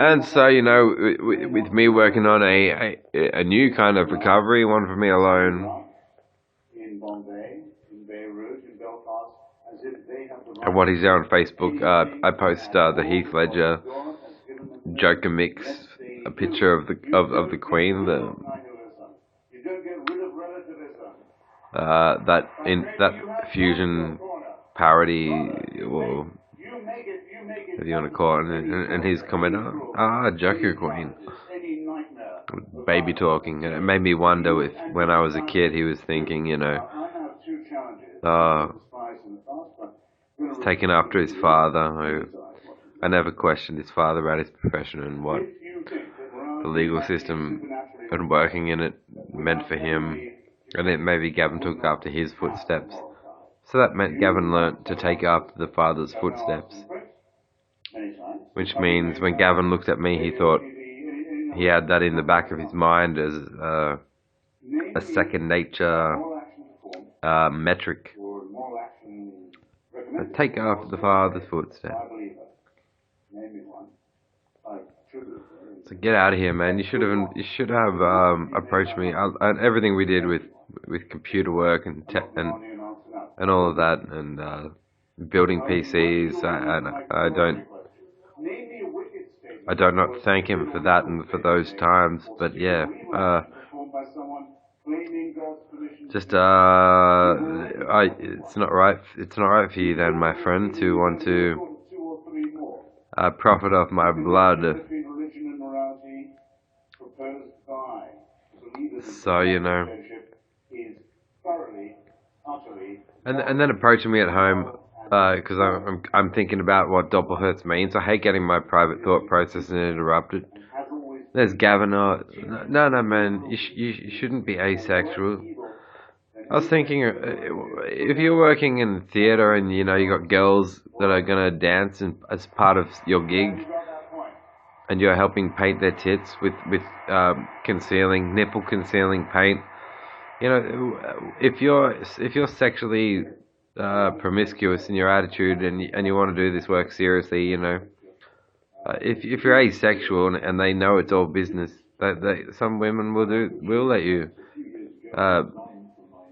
And so, with me working on a new kind of recovery, one for me alone, and what he's there on Facebook, I post the Heath Ledger Joker mix, a picture of the Queen, that fusion parody, or whatever you want to call it, and his comment, Joker Queen, baby talking, and it made me wonder if when I was a kid he was thinking, he's taken after his father. I never questioned his father about his profession and what the legal system and working in it meant for him, and then maybe Gavin took after his footsteps. So that meant Gavin learnt to take after the father's footsteps, which means when Gavin looked at me, he thought he had that in the back of his mind as a second nature metric. Take after the father's footsteps. So get out of here, man. You should have approached me. Everything we did with computer work and all of that, and building PCs. I don't not thank him for that and for those times. But yeah, it's not right. It's not right for you then, my friend, to want to profit off my blood. So and then approaching me at home, because I'm thinking about what Doppelhertz means. I hate getting my private thought process interrupted. There's Gavin. No, man, you shouldn't be asexual. I was thinking, if you're working in theatre and you got girls that are gonna dance as part of your gig, and you're helping paint their tits with nipple concealing paint. If you're sexually promiscuous in your attitude and you want to do this work seriously, if you're asexual and they know it's all business, some women will let you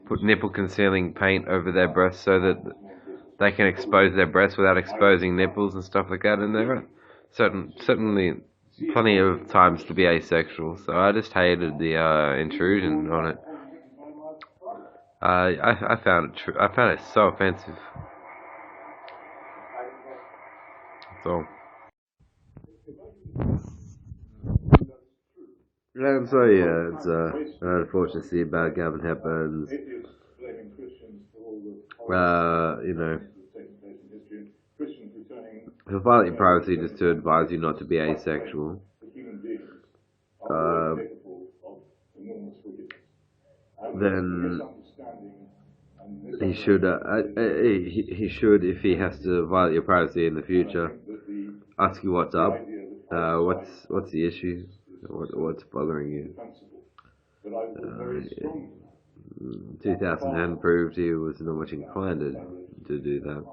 put nipple concealing paint over their breasts so that they can expose their breasts without exposing nipples and stuff like that. And there are certainly plenty of times to be asexual. So I just hated the intrusion on it. I found it so offensive. So. And so yeah, it's unfortunate to see about Gavin Hepburn's, to violate your privacy just to advise you not to be asexual. Then he should, if he has to violate your privacy in the future, ask you what's up, what's the issue, what's bothering you. 2010 proved he was not much inclined to do that.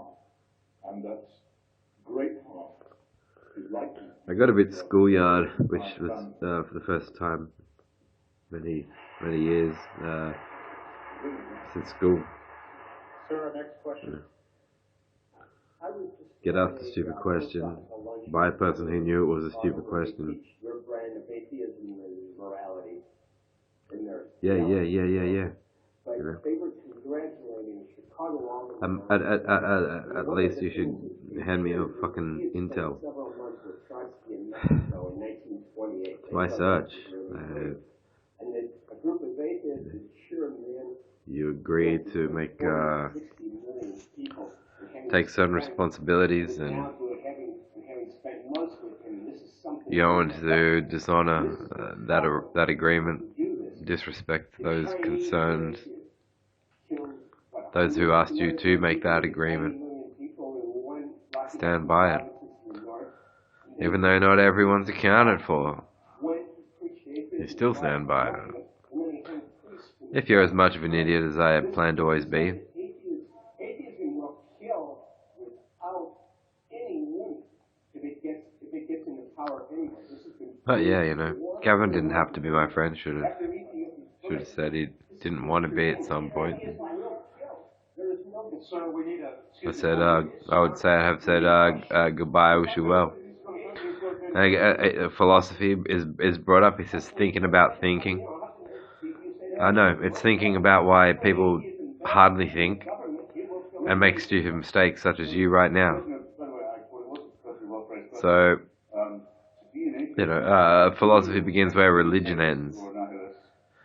I got a bit schoolyard, which was for the first time many years since school. Get asked a stupid question by a person who knew it was a stupid question. Yeah. At least you should hand me a fucking intel. It's my search. You agreed to take certain responsibilities, and you want to dishonor that agreement, disrespect those concerned, those who asked you to make that agreement. Stand by it, even though not everyone's accounted for. You still stand by it. If you're as much of an idiot as I plan to always be. But yeah, Gavin didn't have to be my friend. Should have said he didn't want to be at some point. I would say I have said goodbye. I wish you well. Philosophy is brought up. He says thinking about thinking. I know it's thinking about why people hardly think and make stupid mistakes, such as you right now. So philosophy begins where religion ends.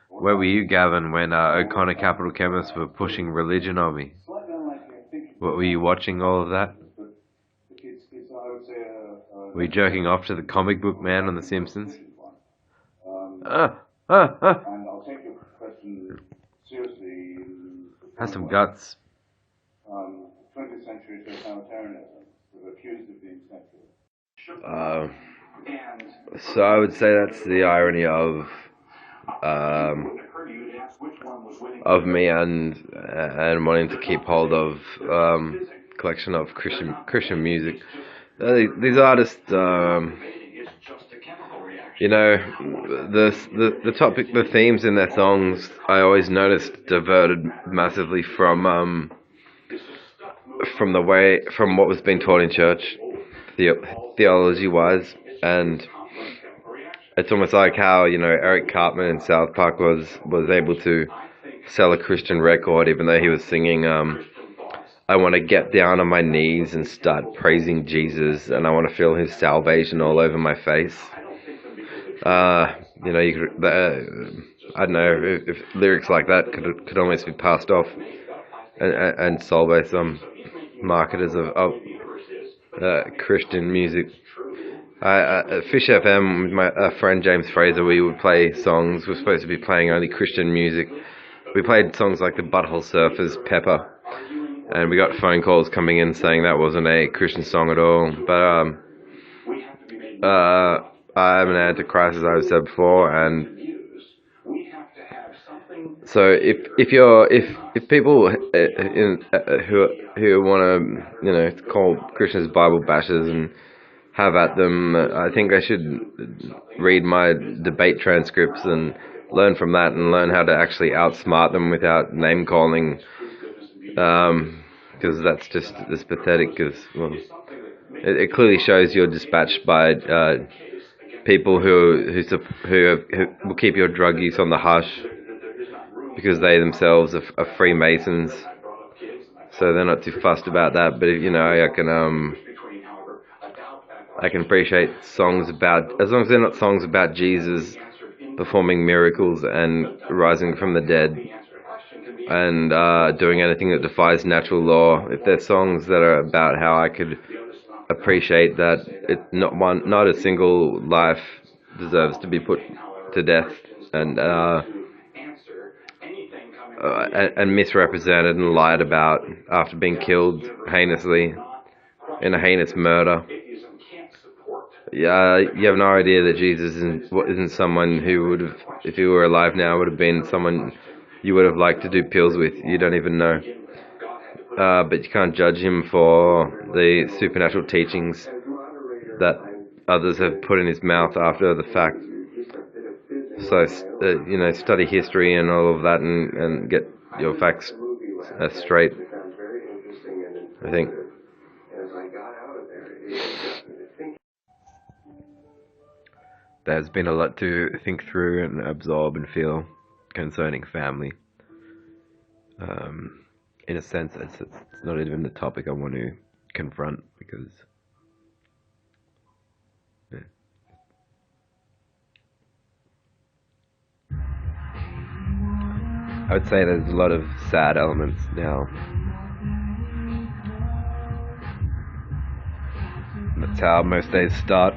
Where were you, Gavin, when O'Connor Capital Chemists were pushing religion on me? What, were you watching all of that? Were you jerking off to the comic book man on The Simpsons? Ah, ah, ah. Has some guts. Uh, so I would say that's the irony of me and wanting to keep hold of collection of Christian music. These artists, the topic, the themes in their songs, I always noticed diverted massively from what was being taught in church, theology wise, and it's almost like how Eric Cartman in South Park was able to sell a Christian record even though he was singing I want to get down on my knees and start praising Jesus, and I want to feel His salvation all over my face. You could, I don't know if lyrics like that could almost be passed off and sold by some marketers of Christian music. Fish FM with my friend James Fraser, we would play songs. We're supposed to be playing only Christian music. We played songs like the Butthole Surfers, Pepper, and we got phone calls coming in saying that wasn't a Christian song at all. But I'm an antichrist, as I've said before, and so if people who want to call Christians Bible bashers and have at them, I think I should read my debate transcripts and learn from that and learn how to actually outsmart them without name calling, because that's just pathetic. Because it clearly shows you're dispatched by people who will keep your drug use on the hush because they themselves are Freemasons, so they're not too fussed about that. But I can appreciate songs about, as long as they're not songs about Jesus performing miracles and rising from the dead and doing anything that defies natural law. If they're songs that are about how I could appreciate that not a single life deserves to be put to death and misrepresented and lied about after being killed heinously in a heinous murder. Yeah, you have no idea that Jesus isn't someone who would have, if he were alive now, would have been someone you would have liked to do pills with. You don't even know. But you can't judge him for the supernatural teachings that others have put in his mouth after the fact. So, study history and all of that and get your facts straight, I think. There's been a lot to think through and absorb and feel concerning family. In a sense, it's not even the topic I want to confront because I would say there's a lot of sad elements now. That's how most days start.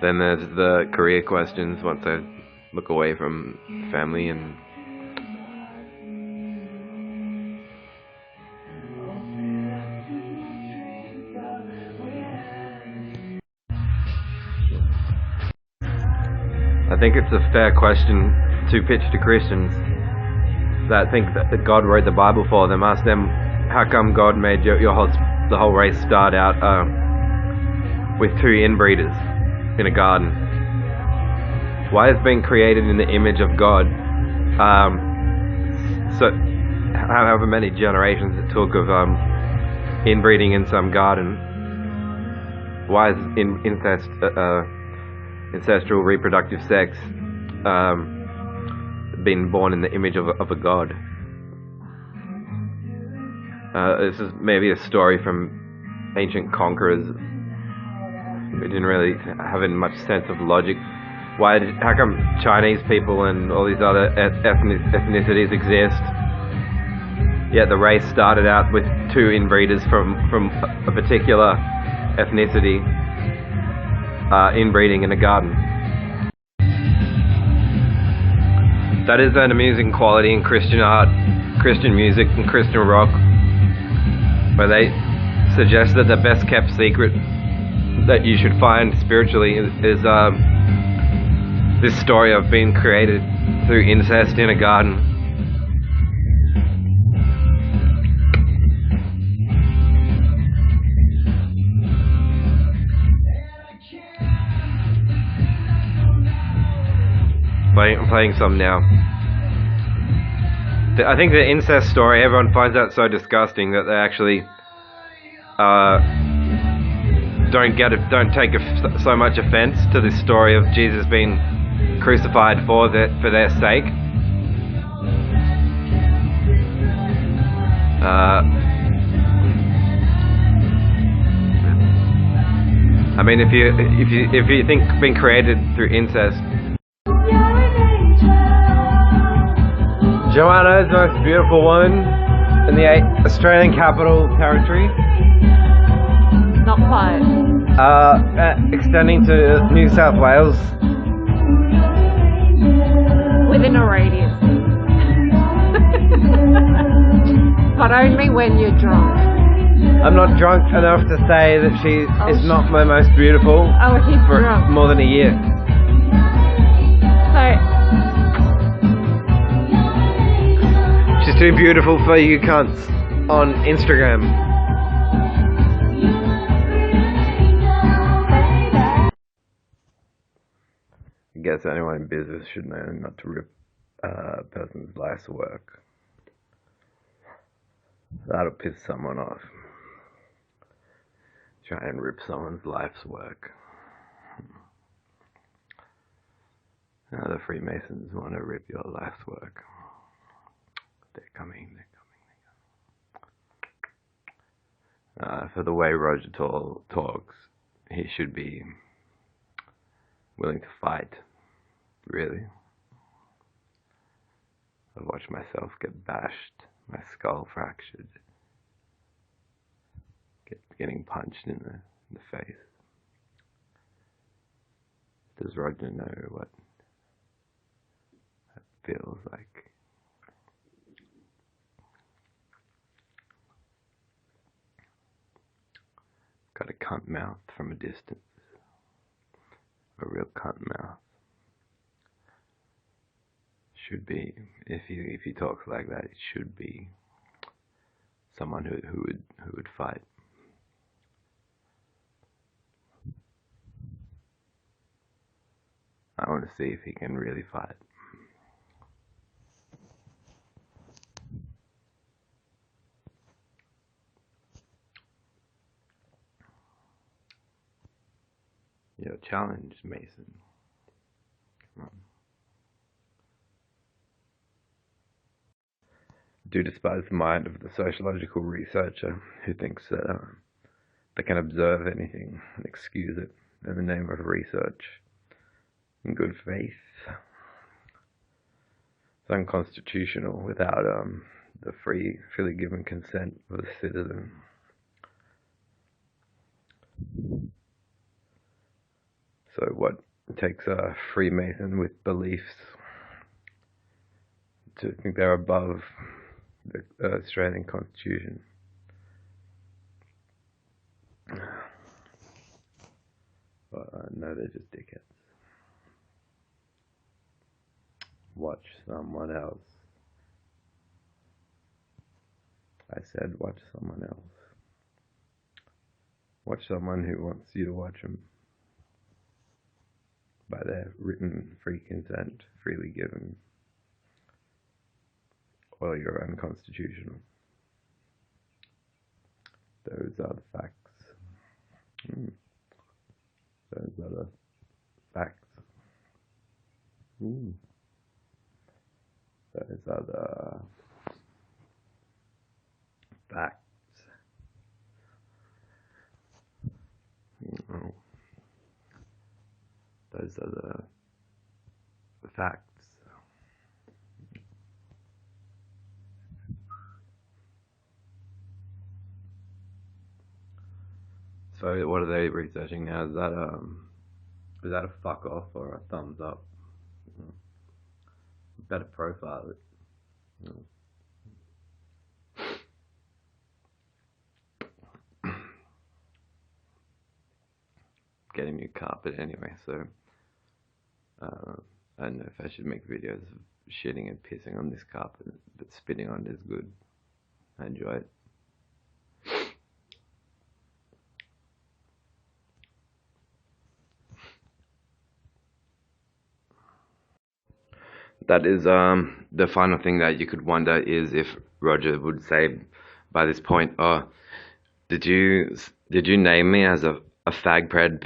Then there's the career questions once I look away from family and I think it's a fair question to pitch to Christians. that think that God wrote the Bible for them, ask them how come God made the whole race start out with two inbreeders in a garden. Why is being created in the image of God? So however many generations it took of inbreeding in some garden. Why is ancestral reproductive sex being born in the image of a god? This is maybe a story from ancient conquerors who didn't really have much sense of logic. How come Chinese people and all these other ethnicities exist? Yet the race started out with two inbreeders from a particular ethnicity inbreeding in a garden. That is an amusing quality in Christian art, Christian music, and Christian rock, where they suggest that the best kept secret that you should find spiritually is this story of being created through incest in a garden. I'm playing some now. I think the incest story, everyone finds that so disgusting that they actually don't take so much offense to this story of Jesus being crucified for their sake. I mean, if you think being created through incest. Joanna is the most beautiful woman in the Australian Capital Territory. Not quite. Extending to New South Wales. Within a radius. But only when you're drunk. I'm not drunk enough to say that she is not my most beautiful for drunk. More than a year. She's too beautiful for you cunts on Instagram. I guess anyone in business should know not to rip a person's life's work. That'll piss someone off. Try and rip someone's life's work. Now the Freemasons want to rip your life's work. They're coming. For the way Roger talks, he should be willing to fight. Really. I've watched myself get bashed, my skull fractured, getting punched in the face. Does Roger know what that feels like? Got a cunt mouth from a distance. A real cunt mouth. Should be, if he talks like that, it should be someone who would fight. I want to see if he can really fight. Your challenge, Mason. Come on. I do despise the mind of the sociological researcher who thinks that they can observe anything and excuse it in the name of research in good faith. It's unconstitutional without the freely given consent of the citizen. So what takes a Freemason with beliefs to think they're above the Australian Constitution? But no, they're just dickheads. Watch someone else I said, watch someone else. Watch someone who wants you to watch them by their written free consent, freely given, or you're unconstitutional. Those are the facts. Those are the facts. Those are the facts. Those are the facts. So what are they researching now? Is that a fuck off or a thumbs up? Better profile it. Get a new carpet anyway, so I don't know if I should make videos of shitting and pissing on this carpet, but spitting on it is good. I enjoy it. That is the final thing that you could wonder is if Roger would say by this point, oh, did you name me as a fag pred?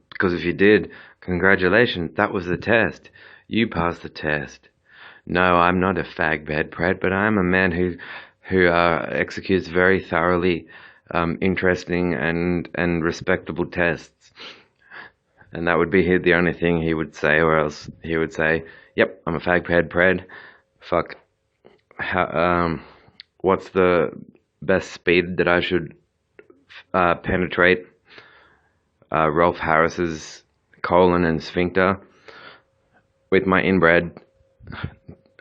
Because if you did, congratulations, that was the test. You passed the test. No, I'm not a fag pred, but I'm a man who executes very thoroughly interesting and respectable tests. And that would be the only thing he would say, or else he would say, yep, I'm a fag pred. Fuck. What's the best speed that I should penetrate Rolf Harris's colon and sphincter with my inbred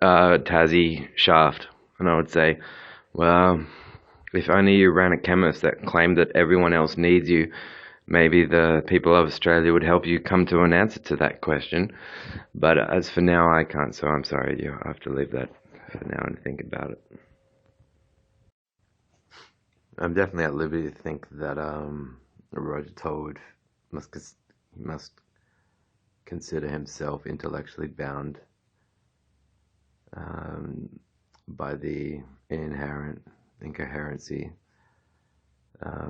Tassie shaft? And I would say, well, if only you ran a chemist that claimed that everyone else needs you, maybe the people of Australia would help you come to an answer to that question. But as for now, I can't, so I'm sorry. You have to leave that for now and think about it. I'm definitely at liberty to think that Roger Todd must consider himself intellectually bound by the inherent incoherency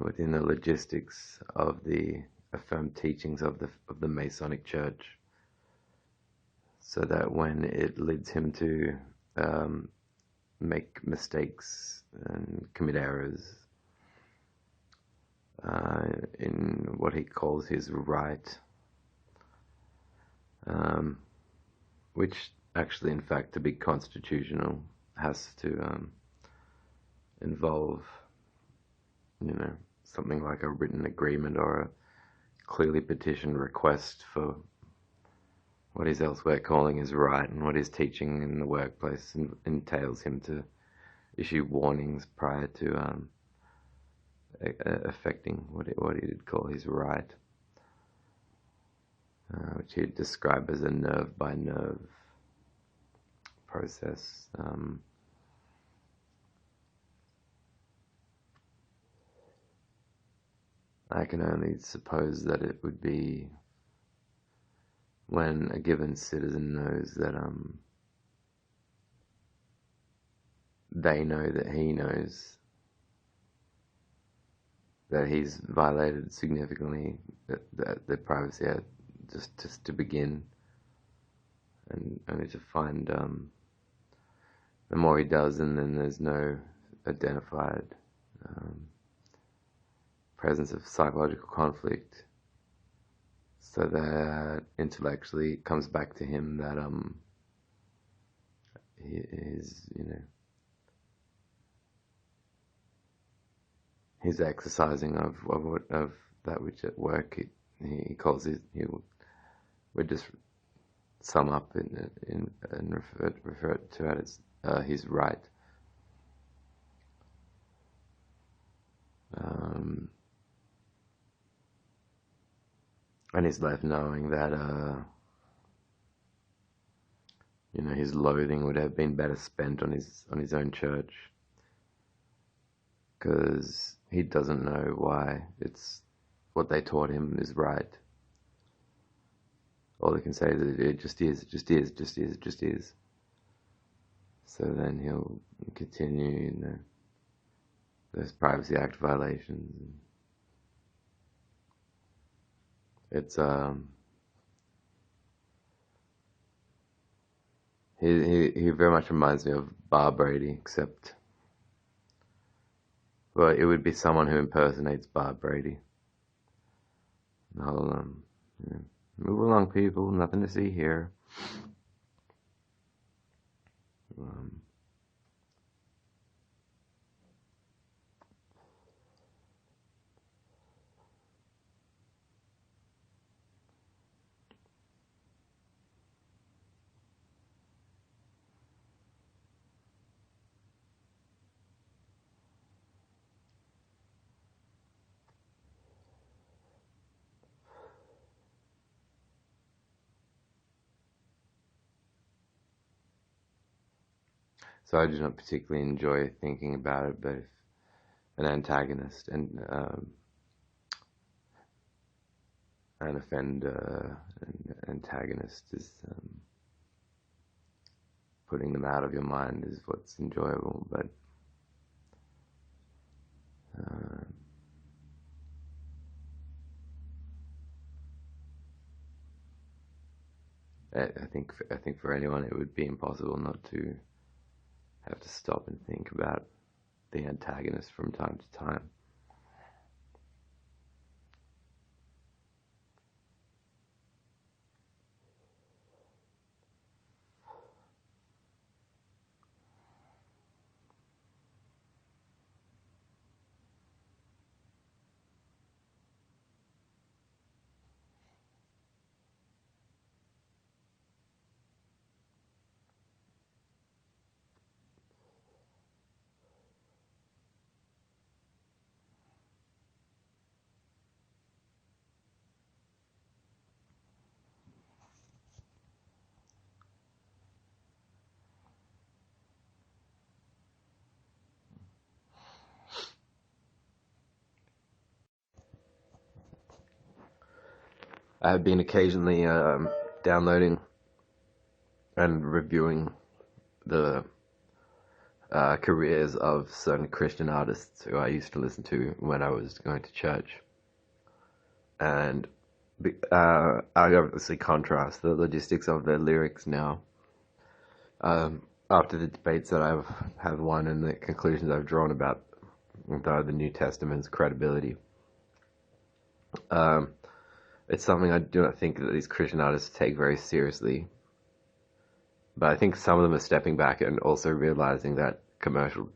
within the logistics of the affirmed teachings of the Masonic Church, so that when it leads him to make mistakes and commit errors in what he calls his right, which actually, in fact, to be constitutional, has to involve, something like a written agreement or a clearly petitioned request for what he's elsewhere calling his right, and what his teaching in the workplace entails him to issue warnings prior to affecting what he did call his right, which he'd describe as a nerve by nerve process. I can only suppose that it would be when a given citizen knows that they know that he knows that he's violated significantly the Privacy Act, just to begin, and only to find the more he does, and then there's no identified presence of psychological conflict, so that intellectually it comes back to him that his exercising of that which at work he calls it, he would just sum up and refer to it as his right. And he's left knowing that his loathing would have been better spent on his own church, because he doesn't know why it's what they taught him is right. All they can say is it just is, it just is, it just is, it just is. So then he'll continue, those Privacy Act violations. It's he very much reminds me of Bar Brady, except, well, it would be someone who impersonates Bar Brady. Hold on. Yeah. Move along, people. Nothing to see here. So I do not particularly enjoy thinking about it, but if an antagonist and an offender, an antagonist is putting them out of your mind is what's enjoyable, but I think for anyone it would be impossible not to have to stop and think about the antagonist from time to time. I have been occasionally downloading and reviewing the careers of certain Christian artists who I used to listen to when I was going to church. And I obviously contrast the logistics of their lyrics now. After the debates that have won and the conclusions I've drawn about the New Testament's credibility. It's something I do not think that these Christian artists take very seriously. But I think some of them are stepping back and also realizing that commercial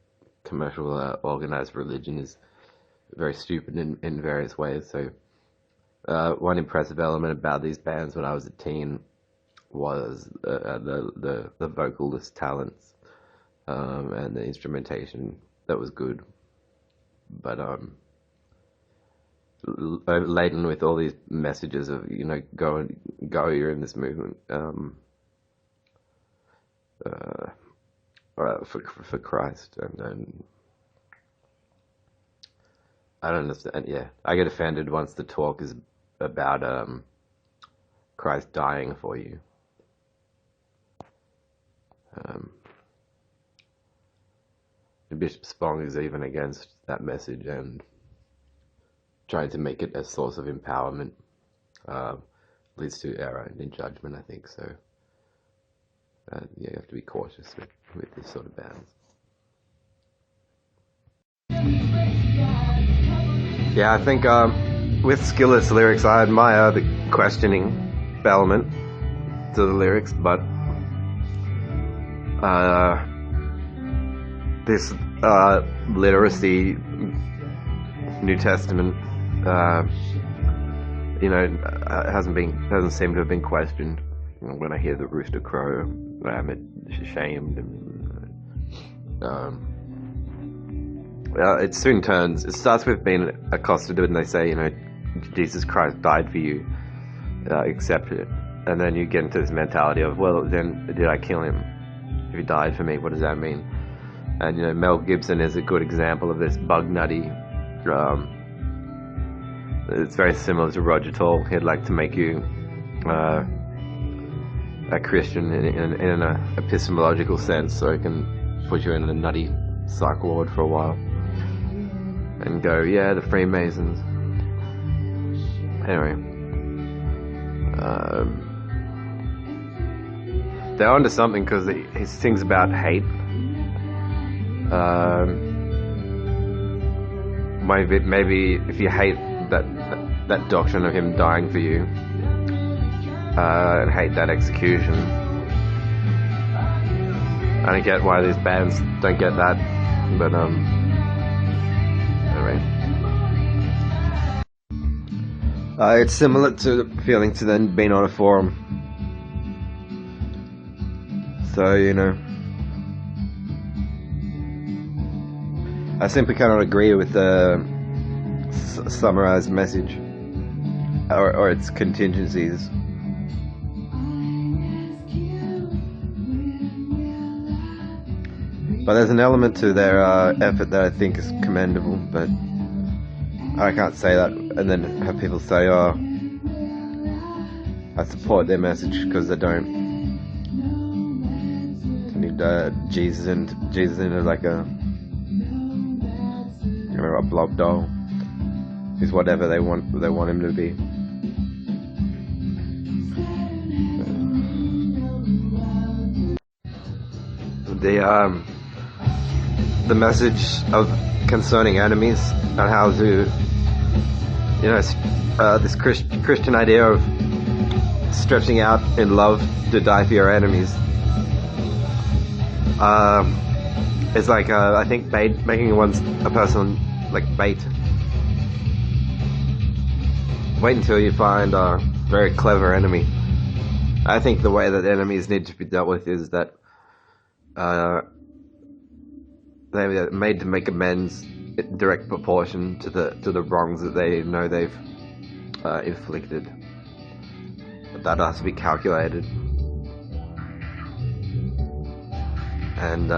organized religion is very stupid in various ways. So one impressive element about these bands when I was a teen was the vocalist talents and the instrumentation that was good. But laden with all these messages of go, you're in this movement for Christ, and I don't understand. Yeah, I get offended once the talk is about Christ dying for you. Bishop Spong is even against that message and trying to make it a source of empowerment leads to error and judgment, I think. So you have to be cautious with this sort of bands. Yeah, I think with skillless lyrics, I admire the questioning element to the lyrics, but this literacy, New Testament, doesn't seem to have been questioned. When I hear the rooster crow, I'm ashamed. It soon turns. It starts with being accosted and they say, Jesus Christ died for you. Accept it. And then you get into this mentality of, well, then did I kill him? If he died for me, what does that mean? And Mel Gibson is a good example of this bug nutty. It's very similar to Roger Toll. He'd like to make you a Christian in an epistemological sense, so he can put you in a nutty psych ward for a while and go, yeah, the Freemasons. Anyway, they're onto something, because he sings about hate. Maybe if you hate that doctrine of him dying for you, and hate that execution, I don't get why these bands don't get that, but anyway. It's similar to the feeling to then being on a forum. So, I simply cannot agree with the summarized message or its contingencies. But there's an element to their effort that I think is commendable, but I can't say that and then have people say, oh, I support their message, because they don't. They need Jesus in as like a blob doll. He's whatever they want him to be. The message of concerning enemies, and how to, this Christian idea of stretching out in love to die for your enemies, is like I think making a person like bait. Wait until you find a very clever enemy. I think the way that enemies need to be dealt with is that they're made to make amends in direct proportion to the wrongs that they know they've inflicted. But that has to be calculated. And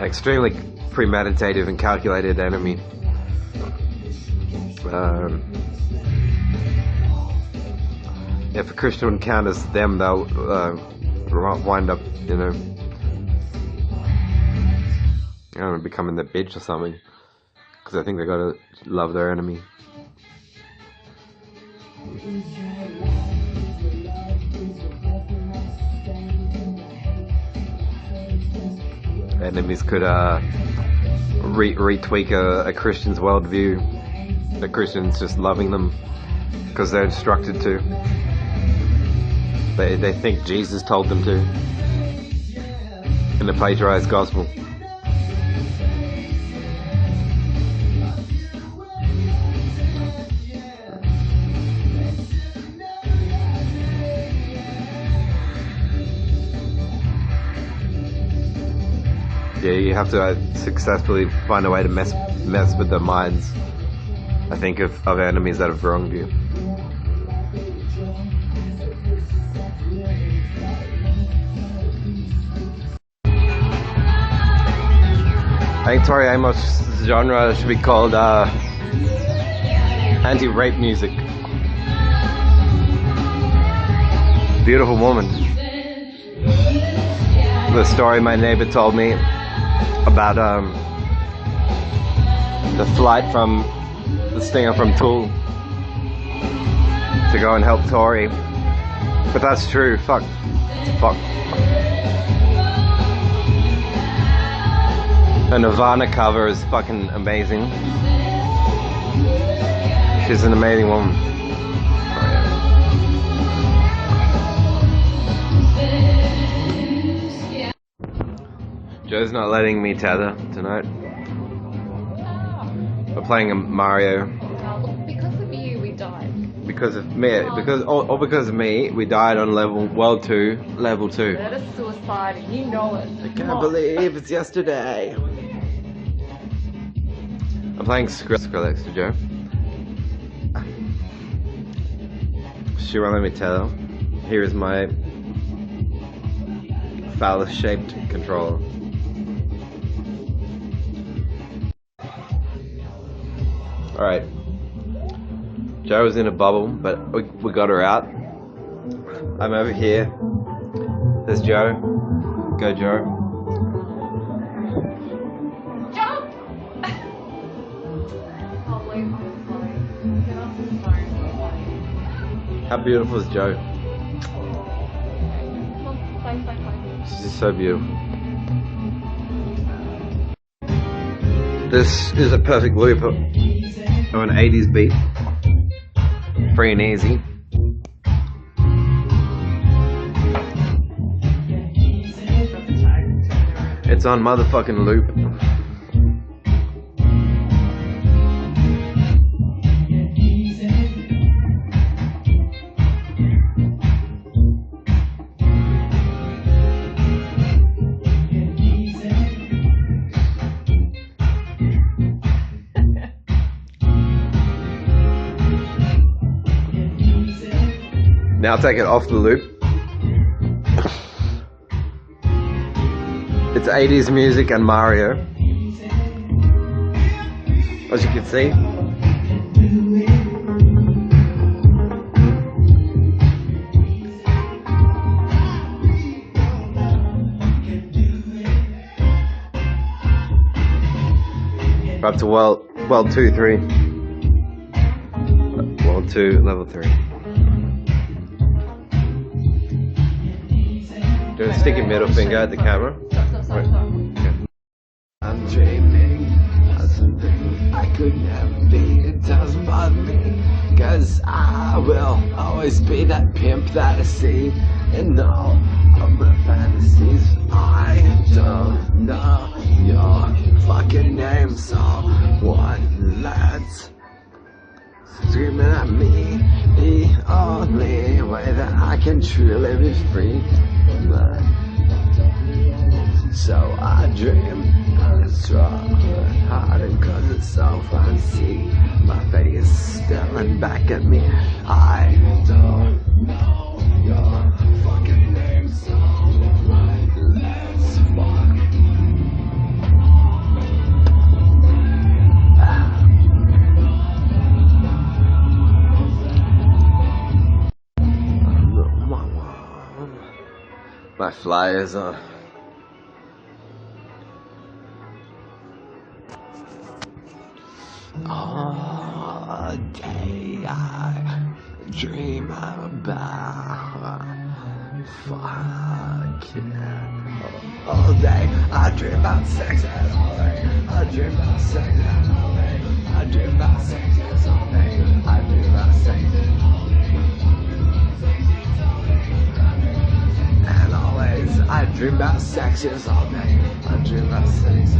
extremely premeditated and calculated enemy. If a Christian encounters them, they'll wind up, becoming the bitch or something, because I think they gotta love their enemy. Enemies could retweak a Christian's worldview. The Christians just loving them because they're instructed to. They think Jesus told them to in the plagiarized gospel. Yeah, you have to successfully find a way to mess with the minds, I think, of enemies that have wronged you. I think Tori Amos' genre should be called anti-rape music. Beautiful woman. The story my neighbor told me about the flight from the Stinger from Tool to go and help Tori. But that's true. Fuck. Her Nirvana cover is fucking amazing. She's an amazing woman. Joe's not letting me tether tonight. We're playing a Mario. Because of you, we died. Because of me, because of me, we died on World 2, Level 2. That is suicide, and you know it. I can't believe it's yesterday. I'm playing Skrillex to Joe. She won't let me tell. Here is my phallus-shaped controller. Alright. Joe was in a bubble, but we got her out. I'm over here. There's Joe. Go, Joe. Jump! Oh, wait, get off his phone. How beautiful is Joe? Bye. She's just so beautiful. This is a perfect loop of an 80s beat. Free and easy. It's on motherfucking loop. Now take it off the loop. It's 80s music and Mario, as you can see. We're up to world 2, 3. World 2, level 3. Do a sticky middle finger at the camera. Stop. Okay. I'm dreaming of something I could never be. It doesn't bother me, cause I will always be that pimp that I see in all of my fantasies. I don't know your fucking name, so one let's screaming at me. The only way that I can truly be free. So I dream and it's wrong, hard cause it's so fancy. My face staring back at me. I don't know your fucking name, so let's fuck. My flyers on. All day I dream about fucking. All day I dream about sex and all day. I dream about sex and all day. I dream about sex and all day. I dream about sex and always. I dream about sex all day. I dream about sex.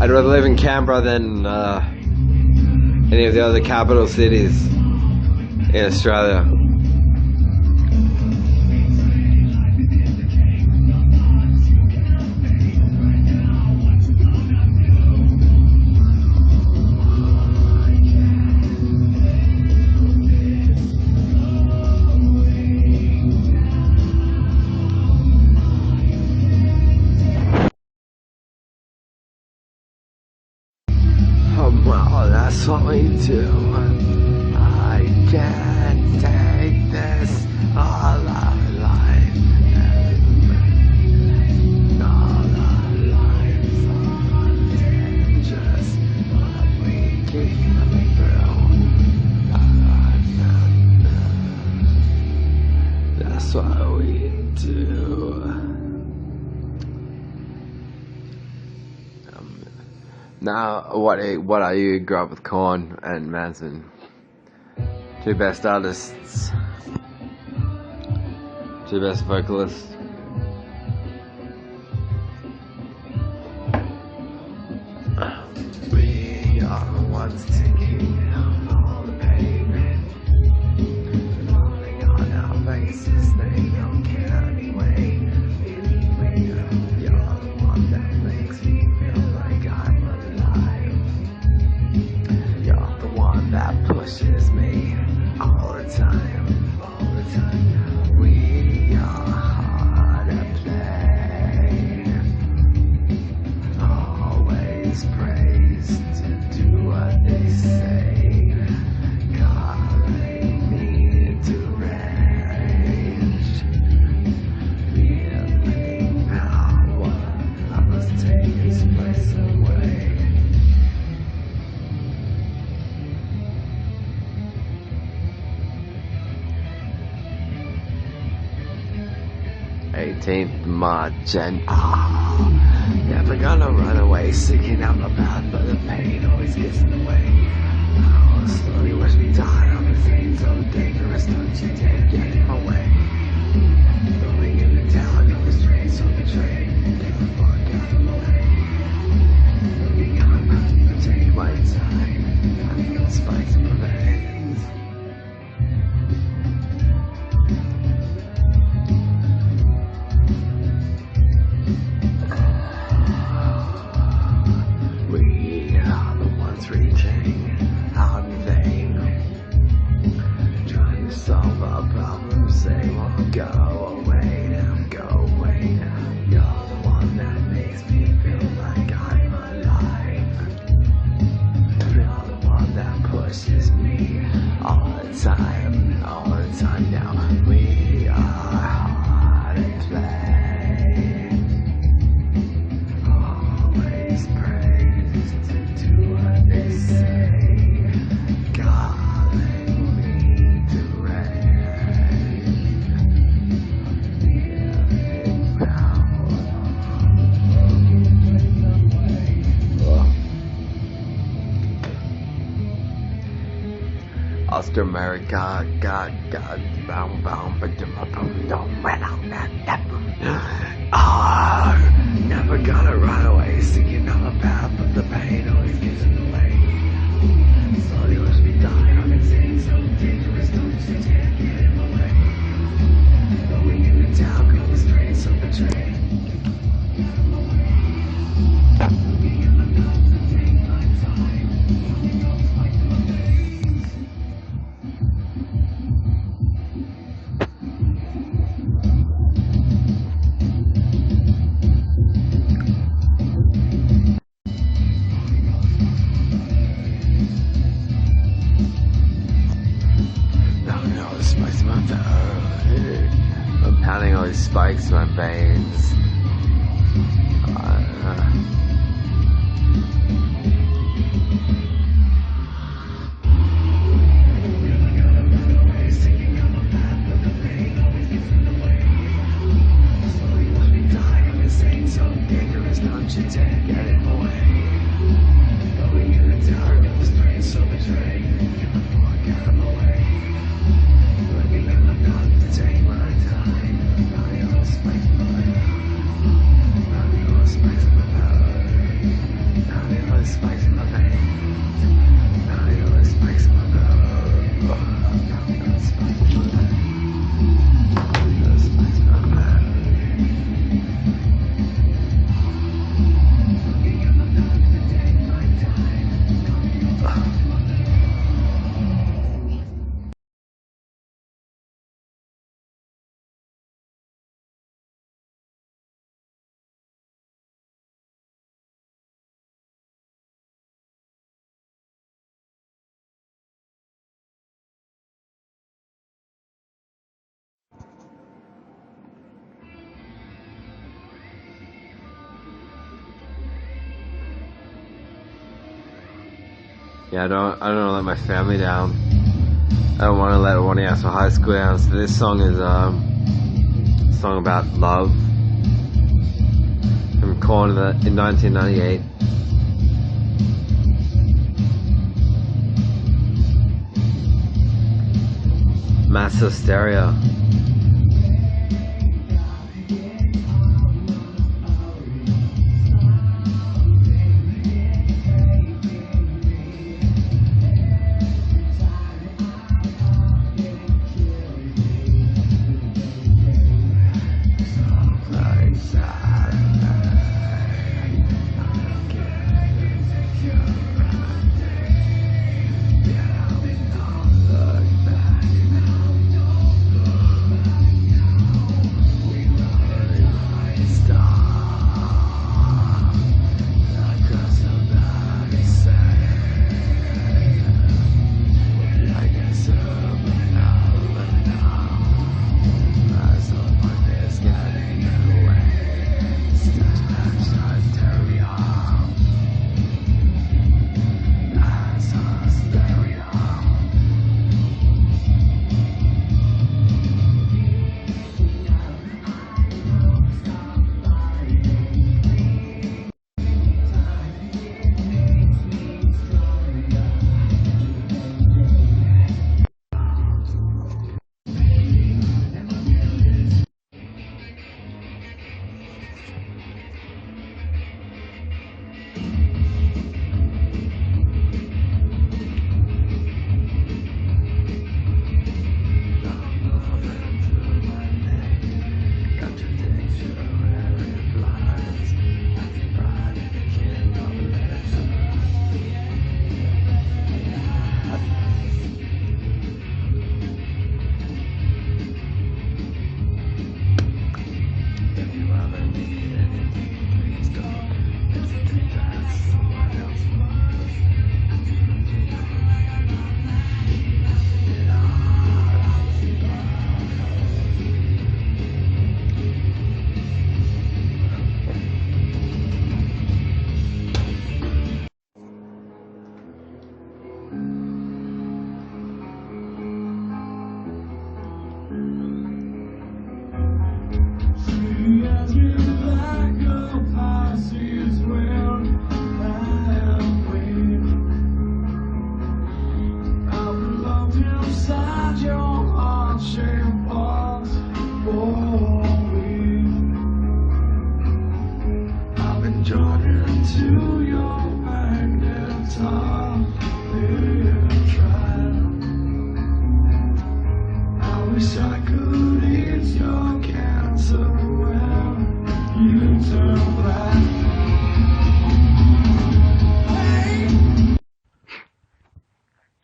I'd rather live in Canberra than any of the other capital cities in Australia. Well, that's what we do. I can't take this all our life. All our lives are dangerous, but we keep them through. That's that's what we do. Now, what are you? Grew up with Korn and Manson, two best artists, two best vocalists. We are the ones taking out all the pain, falling on our faces. They don't care anyway. You're the one that makes me feel like I'm alive. You're the one that pushes me all the time, all the time. We are hard to play, always praised to do what they say, calling me into rage, feeling power, I must take his place away. 18th March and never gonna run away, seeking out my path, but the pain always gets in the way. Slowly watch me die on the thing so dangerous, don't you dare get in my way. Rolling in the town on the streets on the train, get the fuck out of my way. Looking up, take my time, I feel the spikes in my veins. Reaching out in vain, trying to solve our problems. They won't go away now, go away now. You're the one that makes me feel like I'm alive. You're the one that pushes me all the time now. We are hard to play, always praised to do what they say, calling me to rage, feeling power. America, God, bound, but don't wet on that. Never gonna run away, seeking out a path, but the pain always gets in the way. Slowly watch me die on the thing so dangerous, don't you dare get in my way. Going in the town, going straight, so betrayed. I'm pounding all these spikes in my veins. Don't you dare get in my way. Going in the dark, I'm straight, so betrayed. Get the fuck out of my way. Looking at my gun to take my time. Running all the spikes in my life. Running all the spikes in my power. Running all the spikes in my veins. Running all the spikes in my power. Running all the spikes in my life. Running all the spikes in my power. Yeah, I don't want to let my family down. I don't want to let High School down. So this song is song about love from Korn in 1998. Mass Hysteria.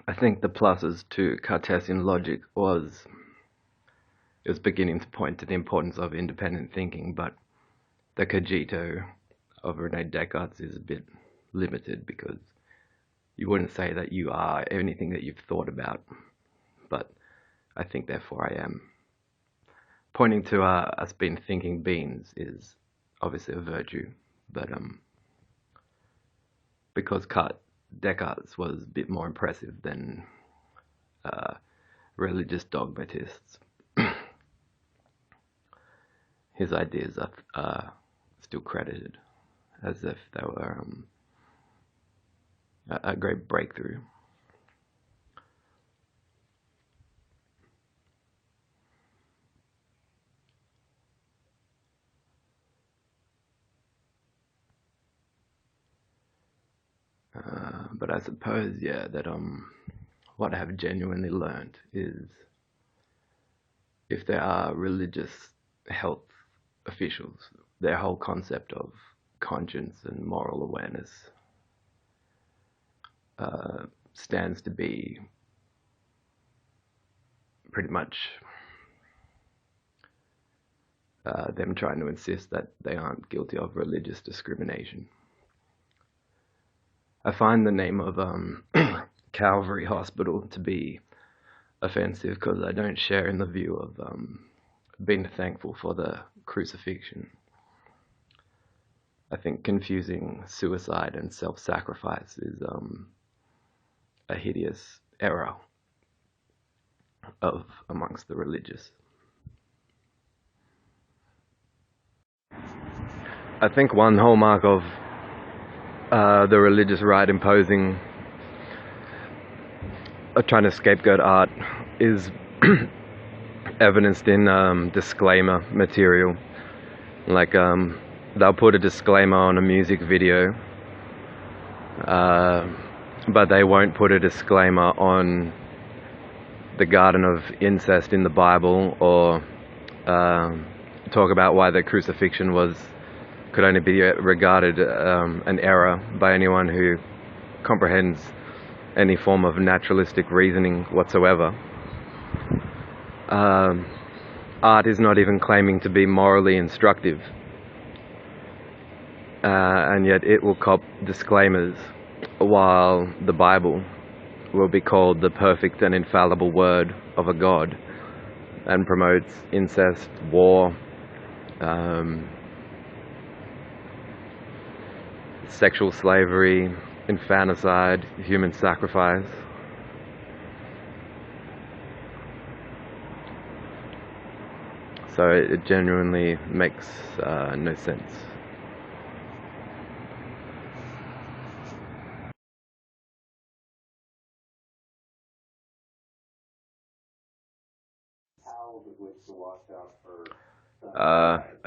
I think the pluses to Cartesian logic was beginning to point to the importance of independent thinking, but the cogito of Rene Descartes is a bit limited because you wouldn't say that you are anything that you've thought about, but I think therefore I am. Pointing to us being thinking beings is obviously a virtue, but because Descartes was a bit more impressive than religious dogmatists, his ideas are still credited as if they were a great breakthrough. But I suppose, yeah, that what I have genuinely learned is if there are religious health officials, their whole concept of conscience and moral awareness stands to be pretty much them trying to insist that they aren't guilty of religious discrimination. I find the name of Calvary Hospital to be offensive because I don't share in the view of being thankful for the crucifixion. I think confusing suicide and self-sacrifice is a hideous error amongst the religious. I think one hallmark of the religious right imposing trying to scapegoat art is evidenced in disclaimer material. Like they'll put a disclaimer on a music video, but they won't put a disclaimer on the garden of incest in the Bible, or talk about why the crucifixion could only be regarded an error by anyone who comprehends any form of naturalistic reasoning whatsoever. Art is not even claiming to be morally instructive, and yet it will cop disclaimers, while the Bible will be called the perfect and infallible word of a God, and promotes incest, war, sexual slavery, infanticide, human sacrifice. So it genuinely makes no sense.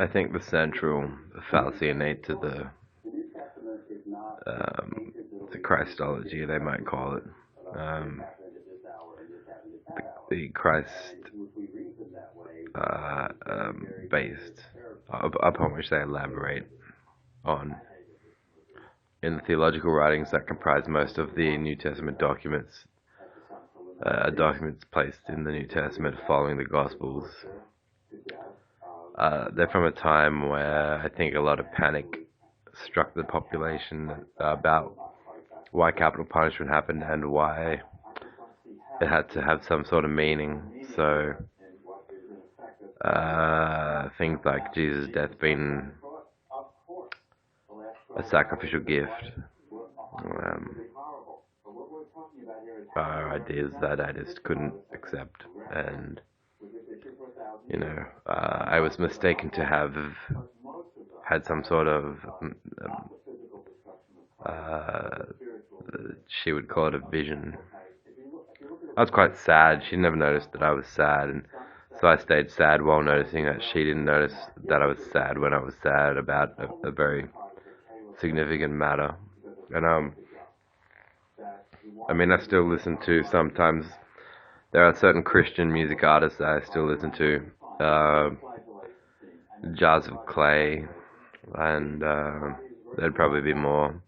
I think the central fallacy innate to the Christology, they might call it, the Christ based, upon which they elaborate on in the theological writings that comprise most of the New Testament documents, documents placed in the New Testament following the Gospels. They're from a time where I think a lot of panic struck the population about why capital punishment happened and why it had to have some sort of meaning. So things like Jesus' death being a sacrificial gift are ideas that I just couldn't accept, and I was mistaken to have had some sort of she would call it a vision. I was quite sad. She never noticed that I was sad, and so I stayed sad while noticing that she didn't notice that I was sad when I was sad about a very significant matter. And I mean, I still listen to, sometimes there are certain Christian music artists that I still listen to, Jars of Clay, and there'd probably be more.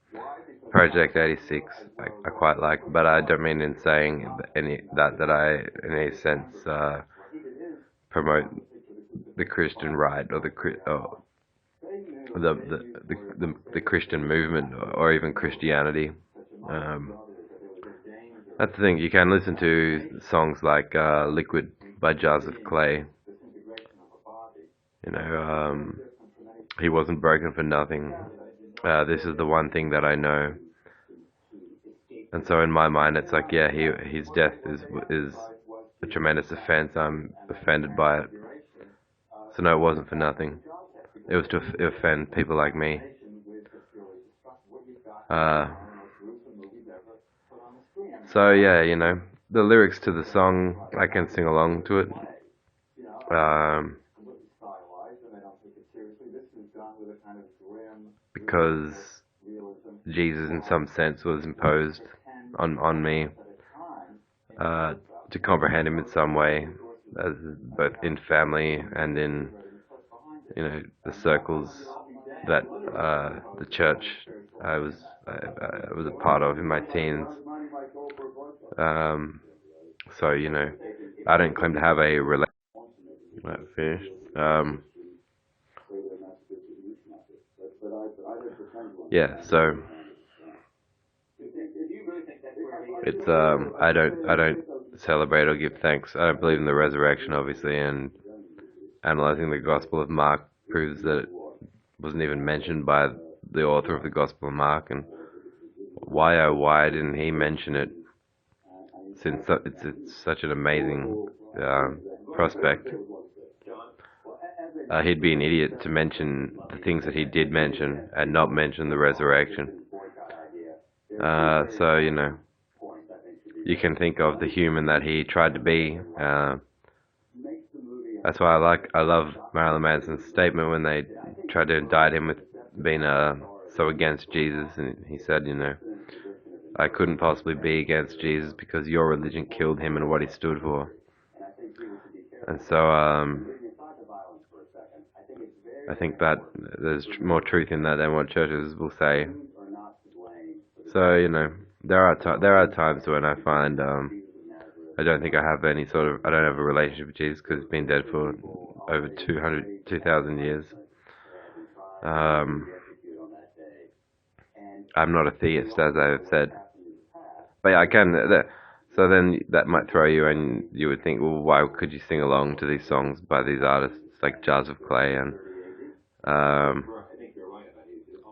Project 86 I quite like, but I don't mean in saying that I in any sense promote the Christian right or the Christian movement or even Christianity. That's the thing. You can listen to songs like Liquid by Jars of Clay. He wasn't broken for nothing. This is the one thing that I know. And so in my mind, it's like, yeah, his death is a tremendous offense. I'm offended by it. So no, it wasn't for nothing. It was to offend people like me. So yeah, the lyrics to the song, I can sing along to it. Because Jesus, in some sense, was imposed on me to comprehend him in some way, as both in family and in the circles that the church I was a part of in my teens. So I don't claim to have a relationship. Finished. Yeah, so it's I don't celebrate or give thanks. I don't believe in the resurrection, obviously, and analyzing the Gospel of Mark proves that it wasn't even mentioned by the author of the Gospel of Mark. And why didn't he mention it? Since it's such an amazing prospect. he'd be an idiot to mention the things that he did mention and not mention the resurrection. So, you can think of the human that he tried to be. That's why I love Marilyn Manson's statement when they tried to indict him with being so against Jesus, and he said, I couldn't possibly be against Jesus because your religion killed him and what he stood for. And so I think that there's more truth in that than what churches will say. So there are times when I find I don't think I have I don't have a relationship with Jesus because he's been dead for over 2,000 years. I'm not a theist, as I've said. But yeah, I can. So then that might throw you, and you would think, well, why could you sing along to these songs by these artists like Jars of Clay? And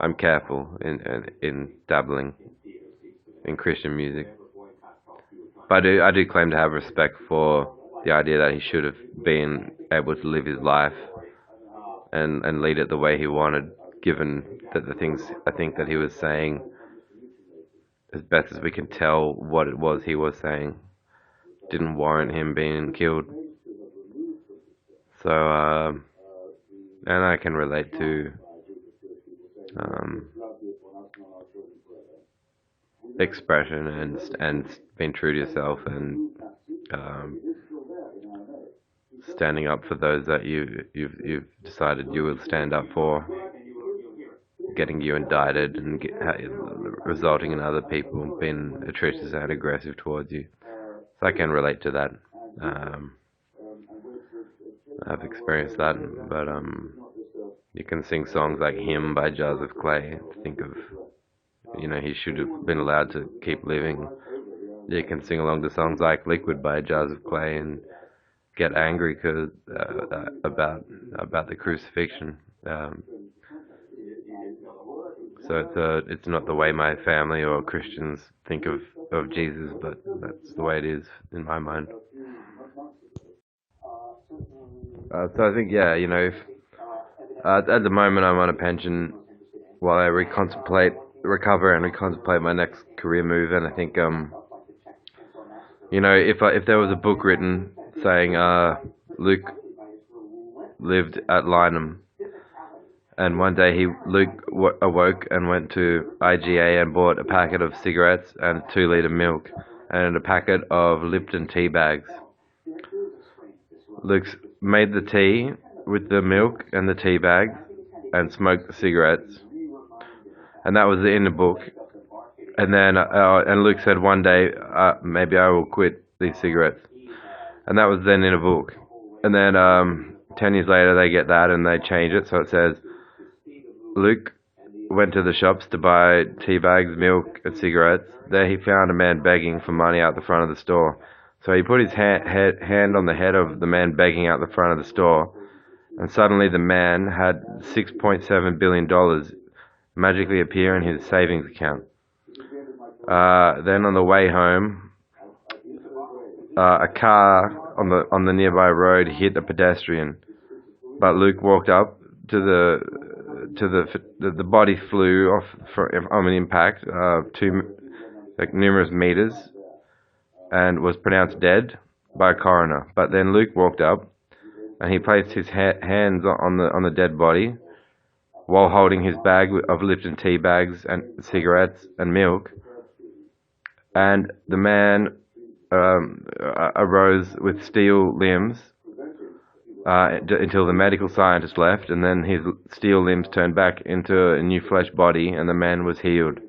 I'm careful in dabbling in Christian music, but I do claim to have respect for the idea that he should have been able to live his life and lead it the way he wanted, given that the things I think that he was saying, as best as we can tell what it was he was saying, didn't warrant him being killed. So, and I can relate to expression and being true to yourself and standing up for those that you've decided you will stand up for, getting you indicted and resulting in other people being atrocious and aggressive towards you. So I can relate to that. I've experienced that, but you can sing songs like Hymn by Jars of Clay, think of, he should have been allowed to keep living. You can sing along to songs like Liquid by Jars of Clay and get angry about the crucifixion. So it's not the way my family or Christians think of Jesus, but that's the way it is in my mind. So I think, if at the moment I'm on a pension while I recover and recontemplate my next career move, and I think, if there was a book written saying Luke lived at Lynham, and one day Luke awoke and went to IGA and bought a packet of cigarettes and 2-litre milk and a packet of Lipton tea bags. Luke made the tea with the milk and the tea bags and smoked the cigarettes, and that was in the book. And then and Luke said one day, maybe I will quit these cigarettes, and that was then in a book. And then 10 years later they get that and they change it, so it says Luke went to the shops to buy tea bags, milk, and cigarettes. There he found a man begging for money out the front of the store. So he put his hand on the head of the man begging out the front of the store, and suddenly the man had $6.7 billion magically appear in his savings account. Then on the way home, a car on the nearby road hit a pedestrian, but Luke walked up to the body flew off from an impact numerous meters and was pronounced dead by a coroner. But then Luke walked up and he placed his hands on the dead body while holding his bag of Lipton tea bags and cigarettes and milk, and the man arose with steel limbs until the medical scientist left, and then his steel limbs turned back into a new flesh body, and the man was healed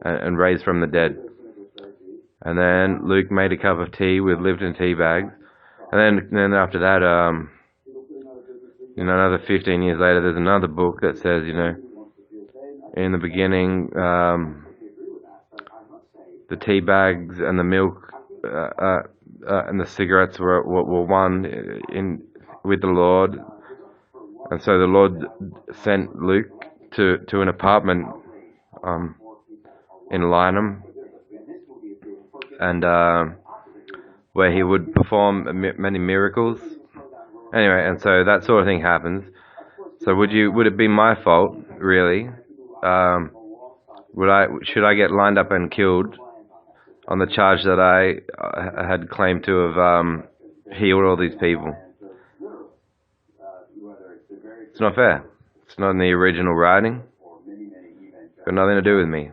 and raised from the dead. And then Luke made a cup of tea with Lipton tea bags, and then after that, another 15 years later, there's another book that says, in the beginning, the tea bags and the milk and the cigarettes were one with the Lord, and so the Lord sent Luke to an apartment in Lynham, and where he would perform many miracles. Anyway, and so that sort of thing happens. So would it be my fault, really? Um, should I get lined up and killed on the charge that I had claimed to have healed all these people? It's not fair. It's not in the original writing. Got nothing to do with me.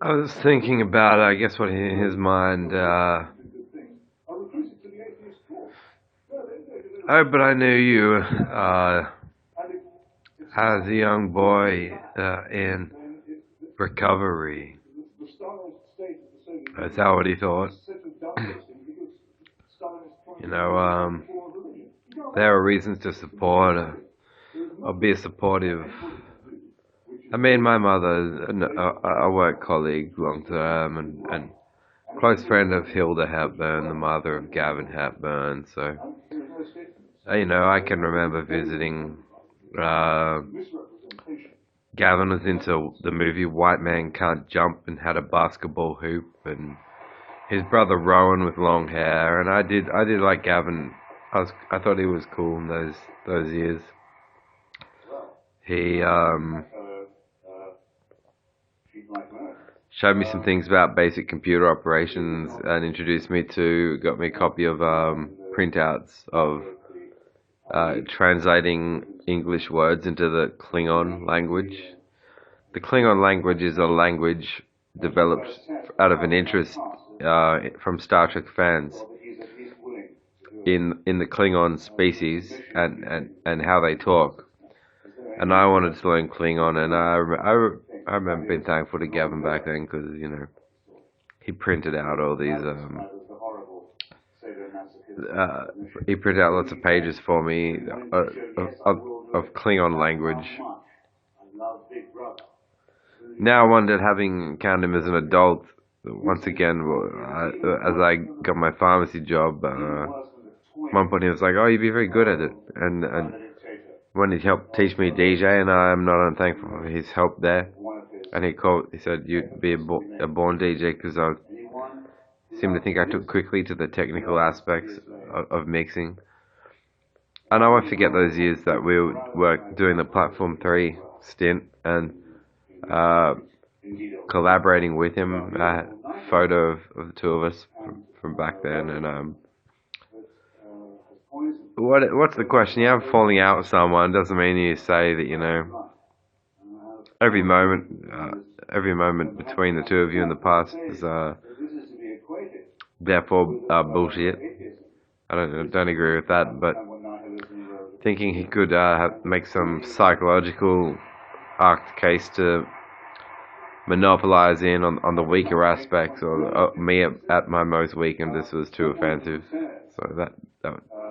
I was thinking about, I guess, what in his mind. Oh, but I knew you as a young boy in recovery. That's how what he thought. You know, there are reasons to support or be supportive. I mean, my mother, a work colleague, long term, and close friend of Hilda Hepburn, the mother of Gavin Hepburn. So, you know, I can remember visiting. Gavin was into the movie White Man Can't Jump and had a basketball hoop, and his brother Rowan with long hair, and I did like Gavin. I thought he was cool in those years. He showed me some things about basic computer operations and got me a copy of printouts of translating English words into the Klingon language. The Klingon language is a language developed out of an interest from Star Trek fans in the Klingon species and how they talk. And I wanted to learn Klingon, and I remember being thankful to Gavin back then because, you know, he printed out all these he printed out lots of pages for me of Klingon language. Now I wondered, having encountered him as an adult, once again, as I got my pharmacy job, one point he was like, "Oh, you'd be very good at it," and when he helped teach me DJ, and I'm not unthankful for his help there. And he said, "You'd be a born DJ," because I seem to think I took quickly to the technical aspects of mixing. And I won't forget those years that we were doing the Platform 3 stint and collaborating with him. A photo of the two of us from back then. And what's the question? You have a falling out with someone doesn't mean you say that, you know, every moment between the two of you in the past is therefore bullshit. I don't agree with that, but thinking he could make some psychological arced case to monopolize in on the weaker aspects, or me at my most weak, and this was too offensive. So that